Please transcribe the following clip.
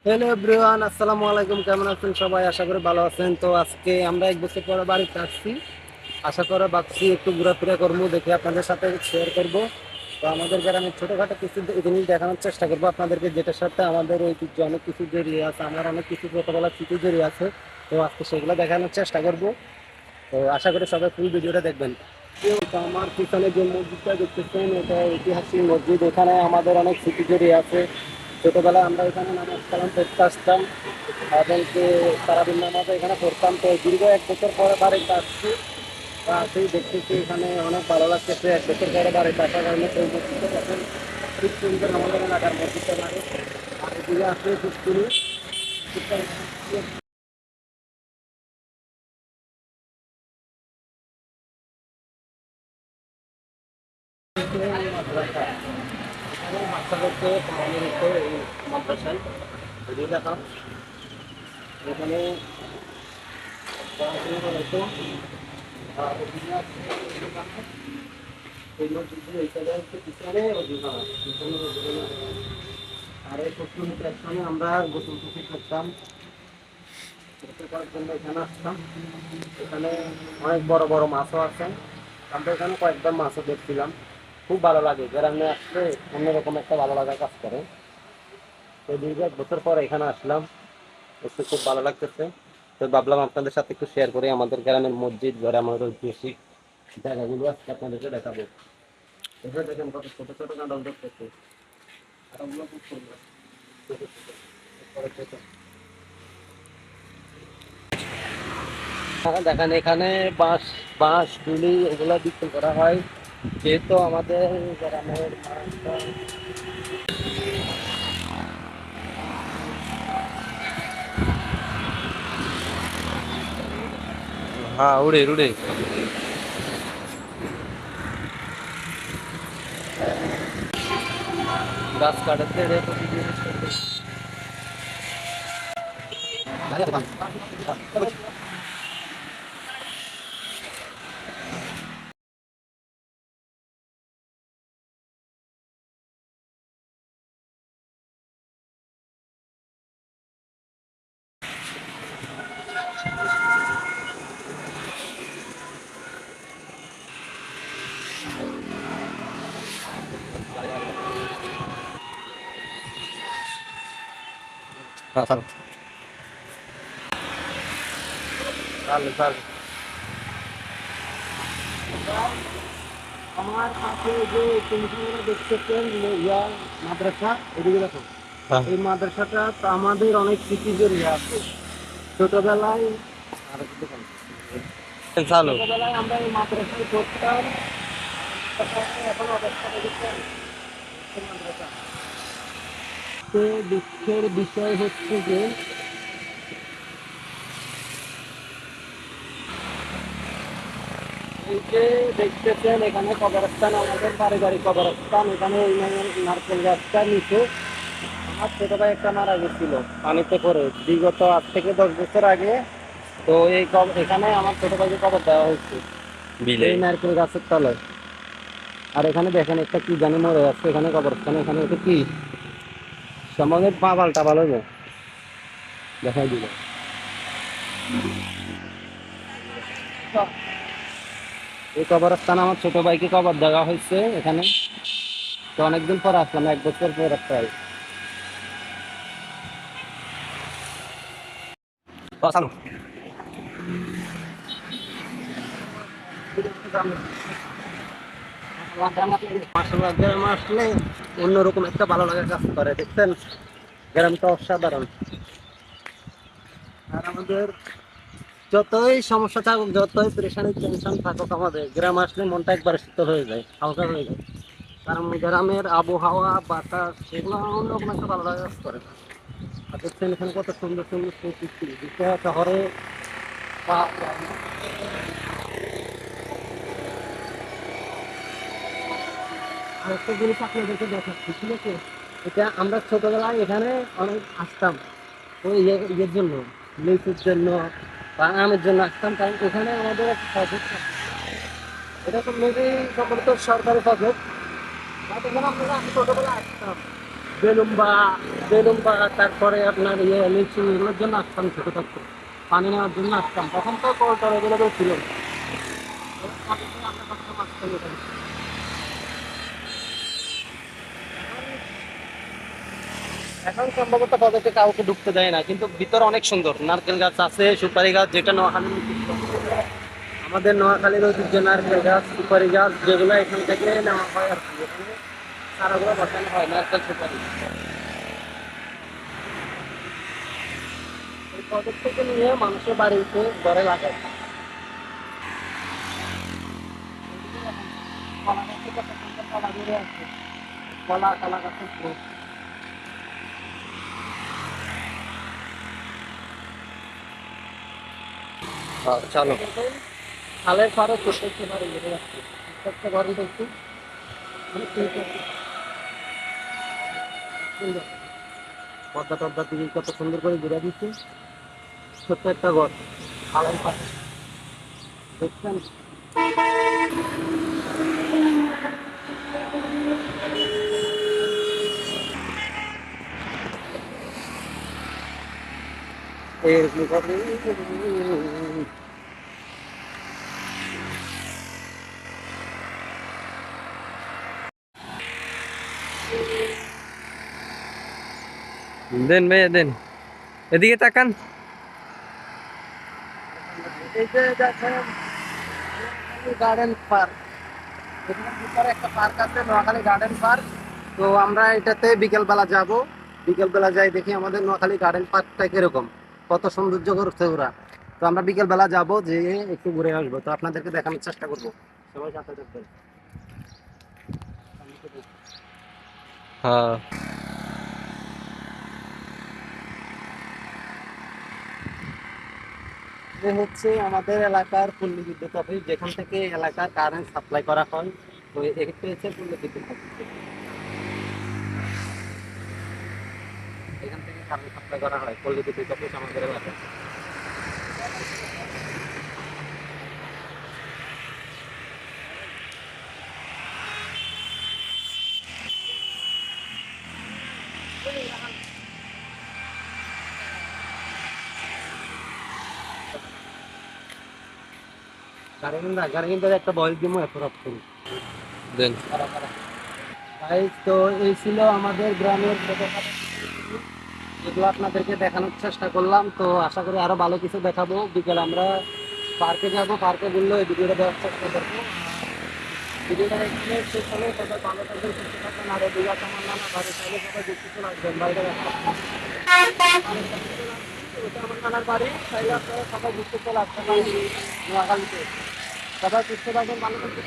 Hello everyone, আসসালামু আলাইকুম। কেমন আছেন সবাই? আশা করি ভালো আছেন। তো আজকে আমরা 1 বছর পরে বাড়িতে আসছি। আশা করে ভাবছি একটু ঘোরাফেরা করবো, দেখে আপনাদের সাথে শেয়ার করব। তো আমাদের গ্রামের ছোটোখাটো কিছু জিনিস দেখানোর চেষ্টা করবো আপনাদেরকে, যেটার সাথে আমাদের ঐতিহ্য অনেক কিছু জড়িয়ে আছে, আমার অনেক কিছু ছোটোবেলার স্মৃতি জড়িয়ে আছে। তো আজকে সেগুলো দেখানোর চেষ্টা করব। তো আশা করি সবাই ফুল ভিডিওটা দেখবেন। তো আমার পিছনে যে মসজিদটা দেখতেছেন, এটা ঐতিহাসিক মসজিদ। এখানে আমাদের অনেক স্মৃতি জড়িয়ে আছে। ছোটবেলায় আমরা এখানে নামাজ কালাম পড়তে আসতাম, এমনকি সারাদিন নামাজও এখানে পড়তাম। তো দীর্ঘ 1 বছর পরে বাড়িতে আসছি। সেই দেখতেছি এখানে অনেক ভালো লাগতেছে। 1 বছর পরে বাড়িতে আসার কারণে সেই মসজিদটা দেখেন, খুব সুন্দর আমাদের এলাকার মসজিদটা লাগে। আর এদিকে আছে পুষ্কুনি। মাদ্রাসা, এখানে বাচ্চাদেরকে পড়ানো হতো এই মাদ্রাসায়। এদিকে দেখো, এখানে পড়াশোনা করা হতো। আর ওদিকে আছে এই মসজিদের এই সাইডে হচ্ছে পিছনে অজুখানা, পিছনে অজুখানা। আর এই পুষ্কুনিটার স্থানে আমরা গোসল টুসল করতাম, গোসল করার জন্য এখানে আসতাম। এখানে অনেক বড় বড় মাছও আছে। আমরা এখানে কয়েকবার মাছও দেখছিলাম। খুব ভালো লাগে, গ্রামে আসলে অন্যরকম একটা ভালো লাগা কাজ করে। তো দীর্ঘ 1 বছর পর এখানে আসলাম, একটু খুব ভালো লাগতেছে। তো ভাবলাম আপনাদের সাথে একটু শেয়ার করি আমাদের গ্রামের মসজিদ, গ্রামের ঐতিহাসিক জায়গাগুলো আজকে আপনাদেরকে দেখাবো। এখানে দেখেন কত ছোট ছোট কাঁঠাল ধরতেছে। কাঁঠালগুলো খুব সুন্দর, ছোট ছোট, বড় ছোট। দেখেন এখানে বাঁশ বাঁশ গুলি এগুলো বিক্রি করা হয়, যেহেতু আমাদের গ্রামের মানুষরা। হ্যাঁ, উড়ে উড়ে গাছ কাটাতে রে প্রতিদিন। আমার পাশে যে তুমি দেখতেছেন ইয়া মাদ্রাসা, এদিকে দেখো। এই মাদ্রাসাটা তো আমাদের অনেক স্মৃতি জড়িয়ে আছে ছোটবেলায়। আর একটু দেখেন, চালু ছোটবেলায় আমরা এই মাদ্রাসায় পড়তাম। এখন অবস্থা দেখেছেন মাদ্রাসা। তো দুঃখের বিষয় হচ্ছে যে এই যে দেখতেছেন এখানে কবরস্থান, আমাদের পারিবারিক কবরস্থান। এখানে ওই নারকেল গাছটা নিচে আমার ছোট ভাই একটা মারা গেছিল পানিতে পড়ে, বিগত 8 থেকে 10 বছর আগে। তো এখানে আমার ছোট ভাইকে কবর দেওয়া হয়েছে এই নারকেল গাছের তলায়। আর এখানে দেখেন একটা কি জানি মরে যাচ্ছে এখানে কবরস্থানে। এখানে এটা কি সমাজের পা পাল্টা ভালো যায়, দেখাই দিল। এই কবরস্থানে আমার ছোট ভাইকে কবর দেওয়া হয়েছে এখানে। তো অনেকদিন পর আসলাম, 1 বছর পর প্রায়। মাসাল্লাহ, গ্রামে আসলে অন্যরকম একটা ভালো লাগা কাজ করে। দেখছেন গ্রামটা অসাধারণ। আর আমাদের যতই সমস্যা থাকুক, যতই পেরেশানি টেনশন থাকুক, আমাদের গ্রাম আসলে মনটা একবার শীতল হয়ে যায়, হালকা হয়ে যায়। কারণ গ্রামের আবহাওয়া বাতাস এগুলো অন্যরকম একটা ভালো লাগা কাজ করে। আর দেখছেন এখানে কত সুন্দর সুন্দর প্রকৃতি, যেটা শহরে পাওয়া যায় না। আর একটা জিনিস আপনাদেরকে দেখাচ্ছি, ঠিক আছে? এটা আমরা ছোটবেলায় এখানে অনেক আসতাম ওই ইয়ের জন্য, লিচুর জন্য বা আমের জন্য আসতাম। কারণ এখানে আমাদের একটা প্রজেক্ট, এটা তো মেবি সম্ভবত সরকারি প্রজেক্ট। বাট এখানে আমরা ছোটবেলায় আসতাম, বেলুম্বা বেলুম্বা, তারপরে আপনার লিচু, এগুলোর জন্য আসতাম ছোট থাকতো, পানি নেওয়ার জন্য আসতাম। তখন তো কলটা এগুলো ছিল না। আমরা সবসময় আসতাম এখানে। এখন সম্ভবত পদকে কাউকে ঢুকতে দেয় না, কিন্তু ভিতর অনেক সুন্দর, নারকেল গাছ আছে, সুপারি গাছ, যেটা নোয়াখালীর ঐতিহ্য। আমাদের নোয়াখালীর ঐতিহ্য নারকেল গাছ, সুপারি গাছ, যেগুলো এখান থেকে নেওয়া হয় আর কি। এখানে চারাগুলো বসানো হয়, নারকেল সুপারি। এই পদক থেকে নিয়ে মানুষের বাড়িতে ঘরে লাগায়। কলা গাছে কত সুন্দর কলা ধরে আছে, কলা গাছের ফুল। চলো, খালের পাড়ে প্রত্যেকটা বাড়ি ঘুরে যাচ্ছে, প্রত্যেকটা বাড়ি দেখছি অনেক সুন্দর। পদ্মা টদ্মার দিকে কত সুন্দর করে ঘুরে দিচ্ছে, ছোট্ট একটা ঘর খালের পাশে, দেখছেন? এরকম করে দেন ভাইয়া দেন, এদিকে তাকান। এই যে দেখেন গার্ডেন পার্ক, এখানে ভিতরে একটা পার্ক আছে, নোয়াখালী গার্ডেন পার্ক। তো আমরা এটাতে বিকেল বেলা যাব, বিকেল বেলা যাই দেখি আমাদের নোয়াখালী গার্ডেন পার্কটা কিরকম, কত সৌন্দর্য করছে ওরা। তো আমরা বিকেল বেলা যাবো, যে একটু ঘুরে আসবো, তো আপনাদেরকে দেখানোর চেষ্টা করবো, সবাই সাথে থাকবেন। হ্যাঁ, এ হচ্ছে আমাদের এলাকার পল্লী বিদ্যুৎ অফিস, যেখান থেকে এলাকার কারেন্ট সাপ্লাই করা হয়। তো এক্ষেত্রে হচ্ছে পল্লী বিদ্যুৎ অফিস, এখান থেকে কারেন্ট সাপ্লাই করা হয়, পল্লী বিদ্যুৎ অফিস আমাদের এলাকায়। কারেন্ট একটা ভয়েস দিমো এত রাখুন। দেন। গাইস, তো এই ছিল আমাদের গ্রামের ছোটখাটো কিছু, যেগুলো আপনাদেরকে দেখানোর চেষ্টা করলাম। তো আশা করি আরো ভালো কিছু দেখাবো। বিকেলে আমরা পার্কে যাব, পার্কে ঘুরলে এই ভিডিওটা দেওয়ার চেষ্টা করবো। ভিডিওটা এখানে শেষ হলে সবাই ভালো থাকবেন, সুস্থ থাকবেন। আর এই ভিডিওটা আমার নানা বাড়ি, চাইলে সবাই দেখতে চলে আসবেন, বাড়িটা দেখা ওটা আমার নানার বাড়ি, চাইলে আপনারা সবাই ঘুরতে চলে আসতে পারেন নোয়াখালীতে। সবাই সুস্থ থাকবেন, ভালো থাকবেন।